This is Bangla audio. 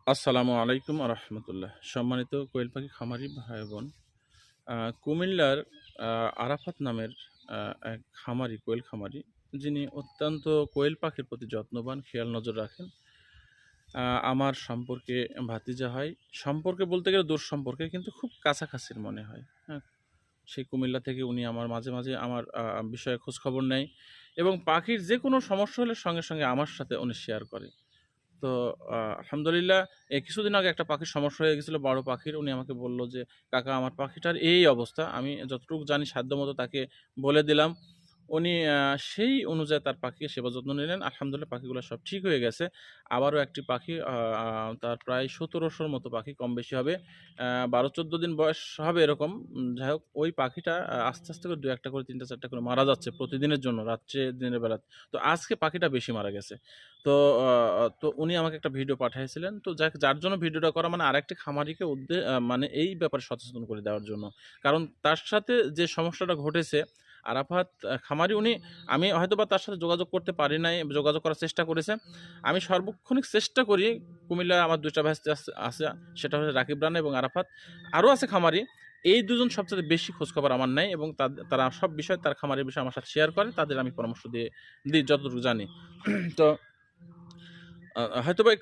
আসসালামু আলাইকুম রহমতুল্লাহ। সম্মানিত কোয়েল পাখি খামারি ভাই বোন, কুমিল্লার আরাফাত নামের এক খামারি, কোয়েল খামারি, যিনি অত্যন্ত কোয়েল পাখির প্রতি যত্নবান, খেয়াল নজর রাখেন। আমার সম্পর্কে ভাতিজা হয়। সম্পর্কে বলতে গেলে দূর সম্পর্কে, কিন্তু খুব কাছাকাছির মনে হয়। হ্যাঁ, সেই কুমিল্লা থেকে উনি আমার মাঝে মাঝে আমার বিষয়ে খোঁজখবর নেয় এবং পাখির যে কোনো সমস্যা হলে সঙ্গে সঙ্গে আমার সাথে উনি শেয়ার করে। তো আলহামদুলিল্লাহ, কিছুদিন আগে একটা পাখির সমস্যা হয়ে গেছিলো, বড় পাখির। উনি আমাকে বলল যে, "কাকা, আমার পাখিটার এই অবস্থা।" আমি যতটুকু জানি সাধ্যমতো তাকে বলে দিলাম। উনি সেই অনুযায়ী তার পাখির সেবা যত্ন নিলেন। আলহামদুলিল্লাহ, পাখিগুলো সব ঠিক হয়ে গেছে। আবারও একটি পাখি, আ আ তার প্রায় ১৭০০-র মতো পাখি, কম বেশি হবে। ১২-১৪ দিন বয়স হবে এরকম। যাই হোক, ওই পাখিটা আস্তে আস্তে করে ২-১টা করে, ৩টা-৪টা করে মারা যাচ্ছে প্রতিদিনের জন্য, রাত্রে দিনের বেলা। তো আজকে পাখিটা বেশি মারা গেছে। তো উনি আমাকে একটা ভিডিও পাঠাইছিলেন। তো যার জন্য ভিডিওটা করা, মানে আরেকটি খামারিকে মানে এই ব্যাপারে সচেতন করে দেওয়ার জন্য। কারণ তার সাথে যে সমস্যাটা ঘটেছে, আরাফাত খামারি, আমি হয়তোবা তার সাথে যোগাযোগ করতে পারি নাই, যোগাযোগ করার চেষ্টা করেছে। আমি সর্বক্ষণিক চেষ্টা করি। কুমিল্লায় আমার ২ টা ভাই আছে, সেটা হচ্ছে রাকিব রানা এবং আরাফাত। আরও আছে খামারি। এই ২ জন সবচাইতে বেশি খোঁজখবর আমার নেয় এবং তারা সব বিষয়, তার খামারের বিষয়ে আমার সাথে শেয়ার করে। তাদের আমি পরামর্শ দিই যতটুকু জানি। তো হয়তোবা একটু